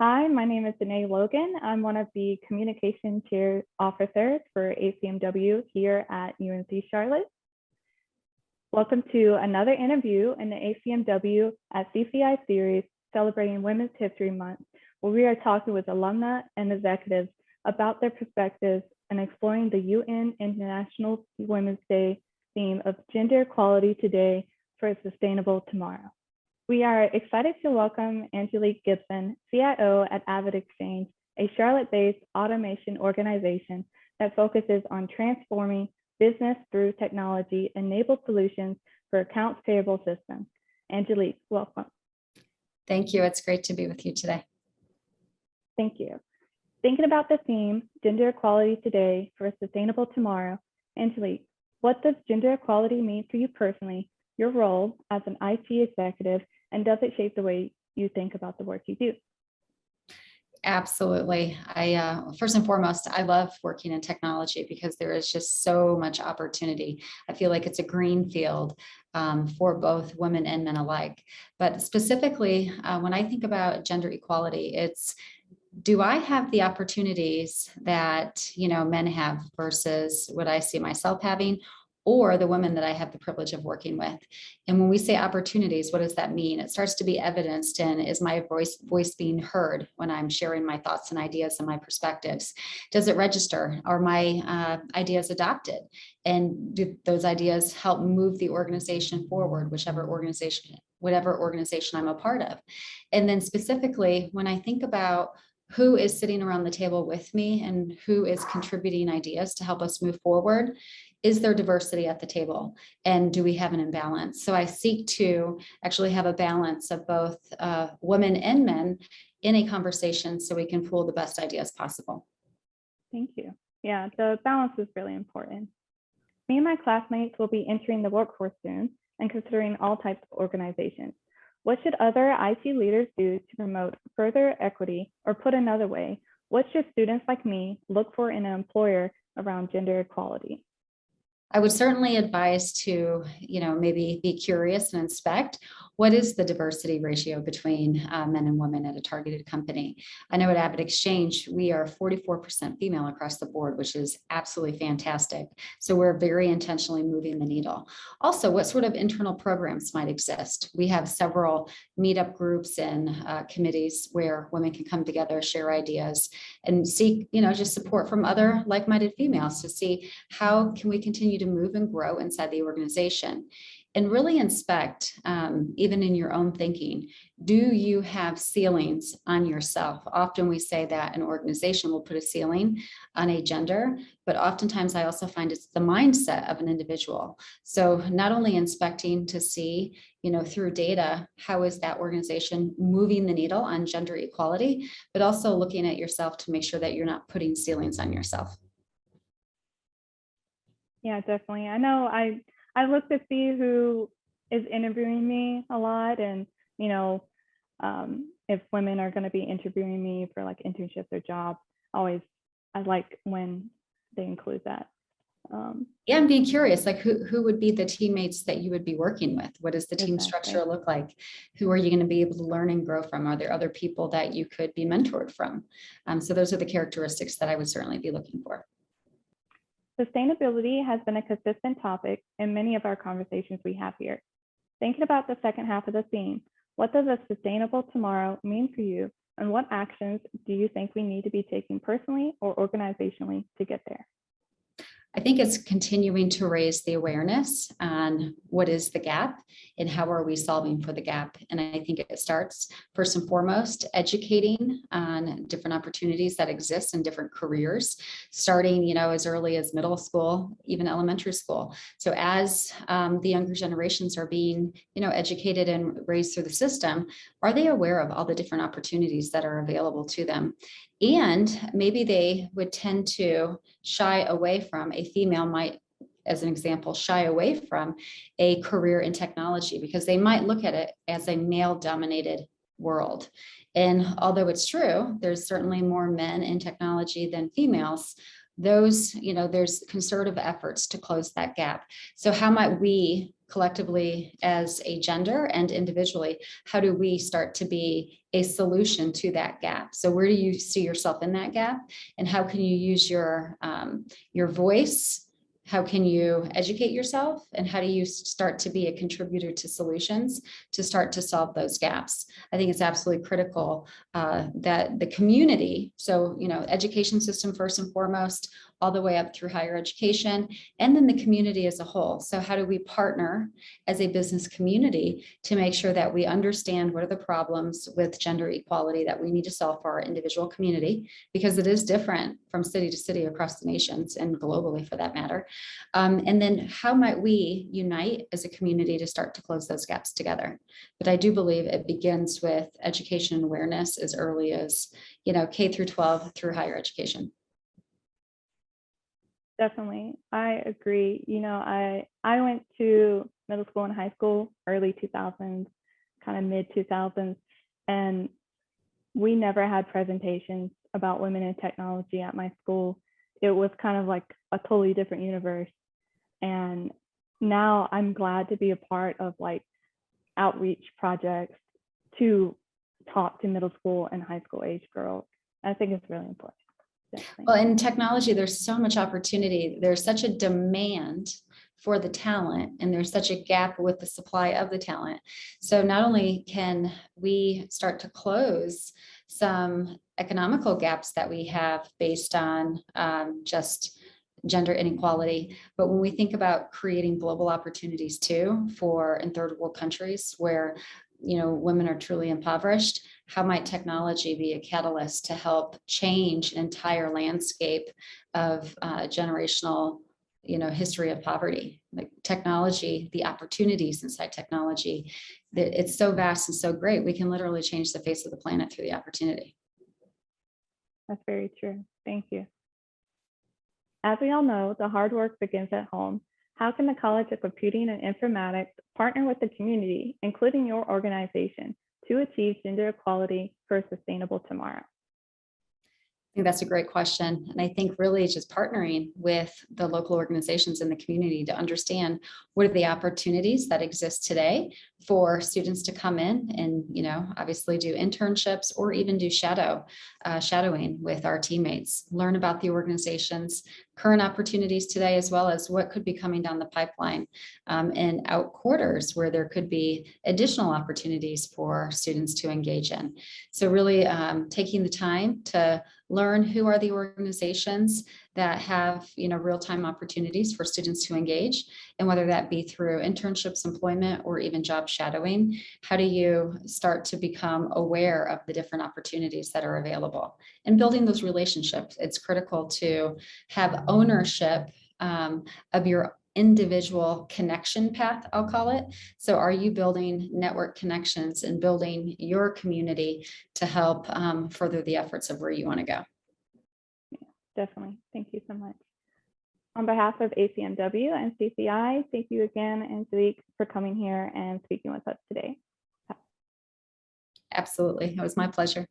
Hi, my name is Danae Logan. I'm one of the communication chair officers for ACM-W here at UNC Charlotte. Welcome to another interview in the ACM-W at CCI series celebrating Women's History Month, where we are talking with alumni and executives about their perspectives and exploring the UN International Women's Day theme of gender equality today for a sustainable tomorrow. We are excited to welcome Angelic Gibson, CIO at AvidXchange, a Charlotte-based automation organization that focuses on transforming business through technology-enabled solutions for accounts payable systems. Angelic, welcome. Thank you. It's great to be with you today. Thank you. Thinking about the theme, gender equality today for a sustainable tomorrow, Angelic, what does gender equality mean for you personally, your role as an IT executive, and does it shape the way you think about the work you do? Absolutely. First and foremost, I love working in technology because there is just so much opportunity. I feel like it's a green field for both women and men alike. But specifically, when I think about gender equality, it's, do I have the opportunities that men have versus what I see myself having, or the women that I have the privilege of working with? And when we say opportunities, what does that mean? It starts to be evidenced in, is my voice being heard when I'm sharing my thoughts and ideas and my perspectives? Does it register? Are my ideas adopted? And do those ideas help move the organization forward, whatever organization I'm a part of? And then specifically, when I think about who is sitting around the table with me and who is contributing ideas to help us move forward, is there diversity at the table? And do we have an imbalance? So I seek to actually have a balance of both women and men in a conversation so we can pool the best ideas possible. Thank you. Yeah, the balance is really important. Me and my classmates will be entering the workforce soon and considering all types of organizations. What should other IT leaders do to promote further equity? Or put another way, what should students like me look for in an employer around gender equality? I would certainly advise to, maybe be curious and inspect what is the diversity ratio between men and women at a targeted company. I know at AvidXchange, we are 44% female across the board, which is absolutely fantastic. So we're very intentionally moving the needle. Also, what sort of internal programs might exist? We have several meetup groups and committees where women can come together, share ideas, and seek, just support from other like-minded females to see how can we continue to move and grow inside the organization. And really inspect, even in your own thinking, do you have ceilings on yourself? Often we say that an organization will put a ceiling on a gender, but oftentimes I also find it's the mindset of an individual. So not only inspecting to see, through data, how is that organization moving the needle on gender equality, but also looking at yourself to make sure that you're not putting ceilings on yourself. Yeah, definitely. I know I look to see who is interviewing me a lot, and if women are going to be interviewing me for like internships or jobs, I like when they include that. Yeah, I'm being curious, like who would be the teammates that you would be working with? What does the team structure look like? Who are you going to be able to learn and grow from? Are there other people that you could be mentored from? So those are the characteristics that I would certainly be looking for. Sustainability has been a consistent topic in many of our conversations we have here. Thinking about the second half of the theme, what does a sustainable tomorrow mean for you, and what actions do you think we need to be taking personally or organizationally to get there? I think it's continuing to raise the awareness on what is the gap and how are we solving for the gap. And I think it starts first and foremost educating on different opportunities that exist in different careers, starting as early as middle school, even elementary school. So as the younger generations are being educated and raised through the system, are they aware of all the different opportunities that are available to them? And maybe they would tend to shy away from, a female might, as an example, shy away from a career in technology because they might look at it as a male-dominated world. And although it's true, there's certainly more men in technology than females, those, there's concerted efforts to close that gap. So how might we collectively as a gender and individually, how do we start to be a solution to that gap? So where do you see yourself in that gap, and how can you use your voice? How can you educate yourself, and how do you start to be a contributor to solutions to start to solve those gaps? I think it's absolutely critical that the community, so, education system first and foremost, all the way up through higher education, and then the community as a whole. So how do we partner as a business community to make sure that we understand what are the problems with gender equality that we need to solve for our individual community, because it is different from city to city across the nations and globally for that matter. And then how might we unite as a community to start to close those gaps together? But I do believe it begins with education and awareness as early as, K through 12 through higher education. Definitely. I agree. I went to middle school and high school, early 2000s, kind of mid 2000s, and we never had presentations about women in technology at my school. It was kind of like a totally different universe. And now I'm glad to be a part of like outreach projects to talk to middle school and high school age girls. I think it's really important. Definitely. Well, in technology, there's so much opportunity. There's such a demand for the talent, and there's such a gap with the supply of the talent. So not only can we start to close some economical gaps that we have based on just gender inequality, but when we think about creating global opportunities too in third world countries where women are truly impoverished, how might technology be a catalyst to help change an entire landscape of generational history of poverty? Like technology, the opportunities inside technology, that it's so vast and so great, we can literally change the face of the planet through the opportunity. That's very true. Thank you. As we all know, the hard work begins at home. How can the College of Computing and Informatics partner with the community, including your organization, to achieve gender equality for a sustainable tomorrow? I think that's a great question. And I think really just partnering with the local organizations in the community to understand what are the opportunities that exist today for students to come in and, obviously do internships or even do shadowing with our teammates, learn about the organization's current opportunities today, as well as what could be coming down the pipeline and out quarters where there could be additional opportunities for students to engage in. So really taking the time to learn who are the organizations that have real-time opportunities for students to engage, and whether that be through internships, employment, or even job shadowing. How do you start to become aware of the different opportunities that are available and building those relationships? It's critical to have ownership of your individual connection path, I'll call it. So are you building network connections and building your community to help further the efforts of where you want to go? Definitely. Thank you so much. On behalf of ACM-W and CCI, thank you again, Angelic, for coming here and speaking with us today. Absolutely. It was my pleasure.